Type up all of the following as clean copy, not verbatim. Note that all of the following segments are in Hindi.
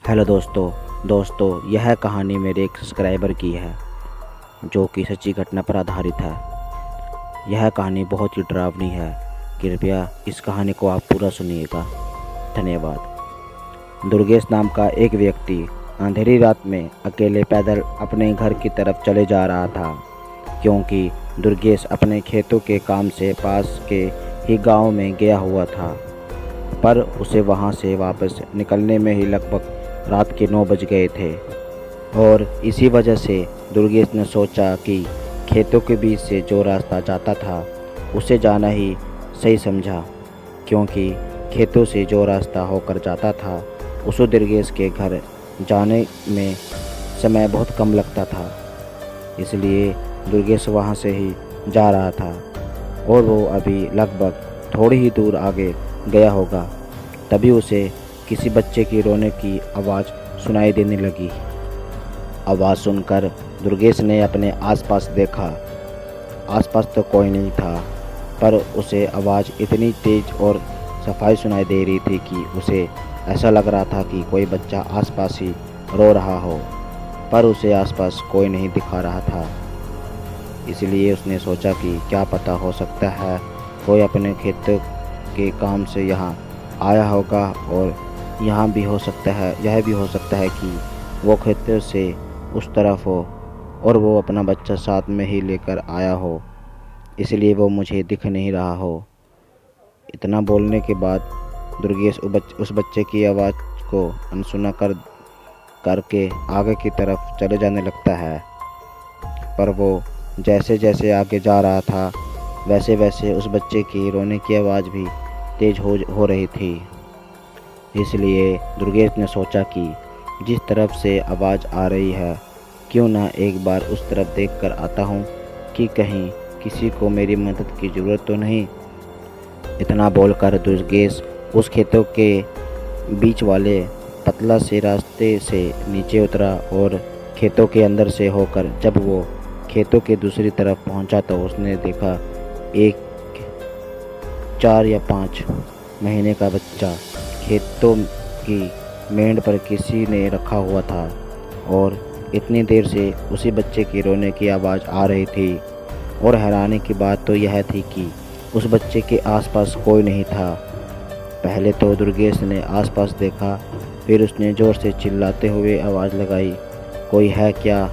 हेलो दोस्तों यह कहानी मेरे एक सब्सक्राइबर की है जो कि सच्ची घटना पर आधारित है। यह कहानी बहुत ही डरावनी है। कृपया इस कहानी को आप पूरा सुनिएगा। धन्यवाद। दुर्गेश नाम का एक व्यक्ति अंधेरी रात में अकेले पैदल अपने घर की तरफ चले जा रहा था, क्योंकि दुर्गेश अपने खेतों के काम से पास के ही गांव में गया हुआ था। पर उसे वहां से वापस निकलने में ही लगभग रात के 9 बज गए थे और इसी वजह से दुर्गेश ने सोचा कि खेतों के बीच से जो रास्ता जाता था उसे जाना ही सही समझा, क्योंकि खेतों से जो रास्ता होकर जाता था उसे दुर्गेश के घर जाने में समय बहुत कम लगता था। इसलिए दुर्गेश वहां से ही जा रहा था और वो अभी लगभग थोड़ी ही दूर आगे गया होगा, तभी उसे किसी बच्चे की रोने की आवाज़ सुनाई देने लगी। आवाज़ सुनकर दुर्गेश ने अपने आसपास देखा। आसपास तो कोई नहीं था, पर उसे आवाज़ इतनी तेज़ और सफाई सुनाई दे रही थी कि उसे ऐसा लग रहा था कि कोई बच्चा आसपास ही रो रहा हो, पर उसे आसपास कोई नहीं दिखा रहा था। इसलिए उसने सोचा कि क्या पता, हो सकता है कोई अपने खेतों के काम से यहाँ आया होगा और यह भी हो सकता है कि वो खेतों से उस तरफ हो और वो अपना बच्चा साथ में ही लेकर आया हो, इसलिए वो मुझे दिख नहीं रहा हो। इतना बोलने के बाद दुर्गेश उस बच्चे की आवाज़ को अनसुना करके आगे की तरफ चले जाने लगता है। पर वो जैसे जैसे आगे जा रहा था वैसे वैसे उस बच्चे की रोने की आवाज़ भी तेज़ हो रही थी। इसलिए दुर्गेश ने सोचा कि जिस तरफ से आवाज़ आ रही है, क्यों ना एक बार उस तरफ देखकर आता हूँ कि कहीं किसी को मेरी मदद की ज़रूरत तो नहीं। इतना बोलकर दुर्गेश उस खेतों के बीच वाले पतला से रास्ते से नीचे उतरा और खेतों के अंदर से होकर जब वो खेतों के दूसरी तरफ पहुंचा तो उसने देखा एक 4 या 5 महीने का बच्चा खेतों की मेंढ पर किसी ने रखा हुआ था और इतनी देर से उसी बच्चे की रोने की आवाज़ आ रही थी। और हैरानी की बात तो यह थी कि उस बच्चे के आसपास कोई नहीं था। पहले तो दुर्गेश ने आसपास देखा, फिर उसने ज़ोर से चिल्लाते हुए आवाज़ लगाई, कोई है क्या?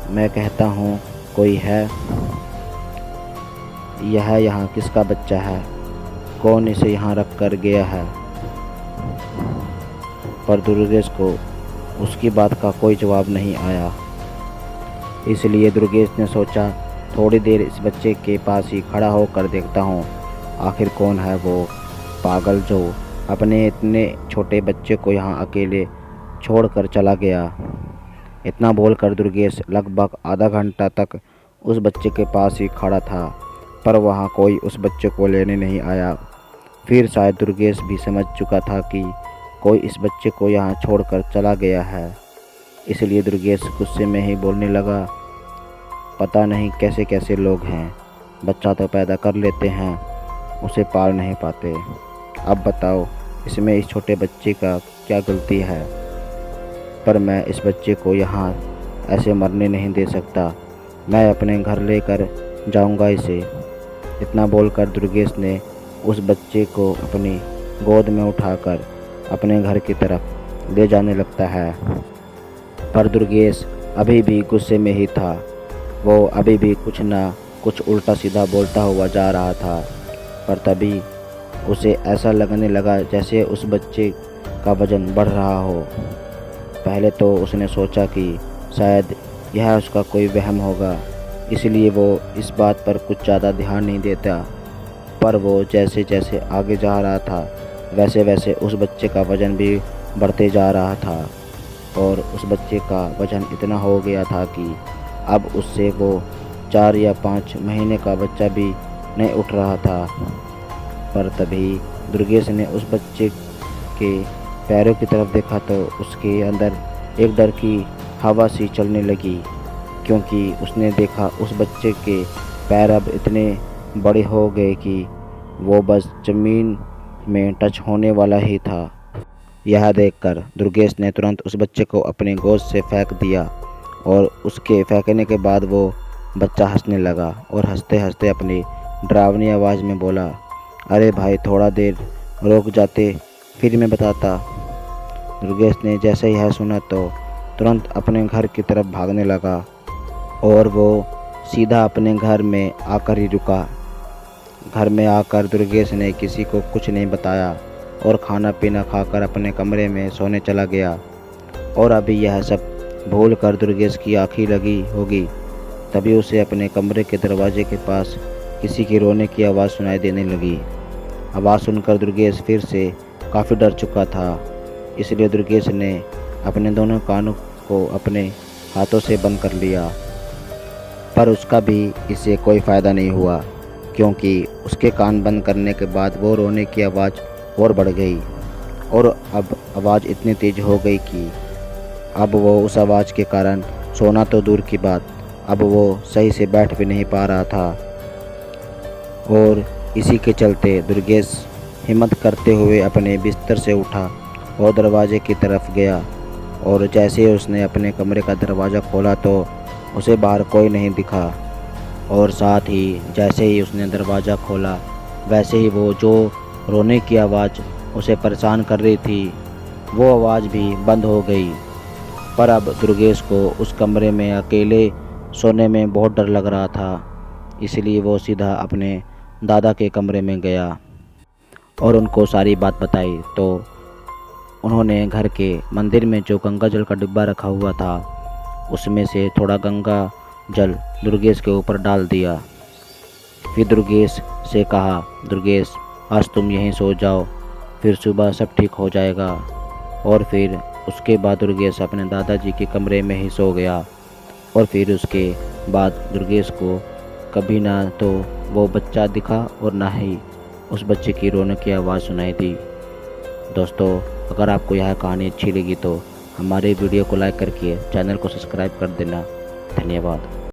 मैं कहता हूँ कोई है? यह यहाँ किसका बच्चा है? कौन इसे यहाँ रख कर गया है? पर दुर्गेश को उसकी बात का कोई जवाब नहीं आया। इसलिए दुर्गेश ने सोचा, थोड़ी देर इस बच्चे के पास ही खड़ा होकर देखता हूँ, आखिर कौन है वो पागल जो अपने इतने छोटे बच्चे को यहाँ अकेले छोड़कर चला गया। इतना बोलकर दुर्गेश लगभग आधा घंटा तक उस बच्चे के पास ही खड़ा था, पर वहाँ कोई उस बच्चे को लेने नहीं आया। फिर शायद दुर्गेश भी समझ चुका था कि कोई इस बच्चे को यहाँ छोड़कर चला गया है। इसलिए दुर्गेश गुस्से में ही बोलने लगा, पता नहीं कैसे कैसे लोग हैं, बच्चा तो पैदा कर लेते हैं, उसे पाल नहीं पाते। अब बताओ इसमें इस छोटे बच्चे का क्या गलती है? पर मैं इस बच्चे को यहाँ ऐसे मरने नहीं दे सकता, मैं अपने घर लेकर जाऊँगा इसे। इतना बोलकर दुर्गेश ने उस बच्चे को अपनी गोद में उठाकर अपने घर की तरफ ले जाने लगता है। पर दुर्गेश अभी भी गुस्से में ही था। वो अभी भी कुछ ना कुछ उल्टा सीधा बोलता हुआ जा रहा था। पर तभी उसे ऐसा लगने लगा जैसे उस बच्चे का वज़न बढ़ रहा हो। पहले तो उसने सोचा कि शायद यह उसका कोई वहम होगा, इसलिए वो इस बात पर कुछ ज़्यादा ध्यान नहीं देता। पर वो जैसे जैसे आगे जा रहा था वैसे वैसे उस बच्चे का वज़न भी बढ़ते जा रहा था और उस बच्चे का वज़न इतना हो गया था कि अब उससे वो 4 या 5 महीने का बच्चा भी नहीं उठ रहा था। पर तभी दुर्गेश ने उस बच्चे के पैरों की तरफ देखा तो उसके अंदर एक डर की हवा सी चलने लगी, क्योंकि उसने देखा उस बच्चे के पैर अब इतने बड़े हो गए कि वो बस ज़मीन में टच होने वाला ही था। यह देखकर दुर्गेश ने तुरंत उस बच्चे को अपनी गोद से फेंक दिया और उसके फेंकने के बाद वो बच्चा हंसने लगा और हंसते हंसते अपनी डरावनी आवाज़ में बोला, अरे भाई थोड़ा देर रुक जाते फिर मैं बताता। दुर्गेश ने जैसे यह सुना तो तुरंत अपने घर की तरफ भागने लगा और वो सीधा अपने घर में आकर ही रुका। घर में आकर दुर्गेश ने किसी को कुछ नहीं बताया और खाना पीना खाकर अपने कमरे में सोने चला गया। और अभी यह सब भूल कर दुर्गेश की आँखें लगी होगी, तभी उसे अपने कमरे के दरवाजे के पास किसी की रोने की आवाज़ सुनाई देने लगी। आवाज़ सुनकर दुर्गेश फिर से काफ़ी डर चुका था, इसलिए दुर्गेश ने अपने दोनों कानों को अपने हाथों से बंद कर लिया। पर उसका भी इससे कोई फ़ायदा नहीं हुआ, क्योंकि उसके कान बंद करने के बाद वो रोने की आवाज़ और बढ़ गई और अब आवाज़ इतनी तेज़ हो गई कि अब वो उस आवाज़ के कारण सोना तो दूर की बात, अब वो सही से बैठ भी नहीं पा रहा था। और इसी के चलते दुर्गेश हिम्मत करते हुए अपने बिस्तर से उठा और दरवाजे की तरफ गया और जैसे ही उसने अपने कमरे का दरवाज़ा खोला तो उसे बाहर कोई नहीं दिखा। और साथ ही जैसे ही उसने दरवाज़ा खोला वैसे ही वो जो रोने की आवाज़ उसे परेशान कर रही थी वो आवाज़ भी बंद हो गई। पर अब दुर्गेश को उस कमरे में अकेले सोने में बहुत डर लग रहा था, इसलिए वो सीधा अपने दादा के कमरे में गया और उनको सारी बात बताई। तो उन्होंने घर के मंदिर में जो गंगा जल का डिब्बा रखा हुआ था उसमें से थोड़ा गंगा जल दुर्गेश के ऊपर डाल दिया। फिर दुर्गेश से कहा, दुर्गेश आज तुम यहीं सो जाओ, फिर सुबह सब ठीक हो जाएगा। और फिर उसके बाद दुर्गेश अपने दादाजी के कमरे में ही सो गया। और फिर उसके बाद दुर्गेश को कभी ना तो वो बच्चा दिखा और ना ही उस बच्चे की रोने की आवाज़ सुनाई दी। दोस्तों, अगर आपको यह कहानी अच्छी लगी तो हमारे वीडियो को लाइक करके चैनल को सब्सक्राइब कर देना। धन्यवाद।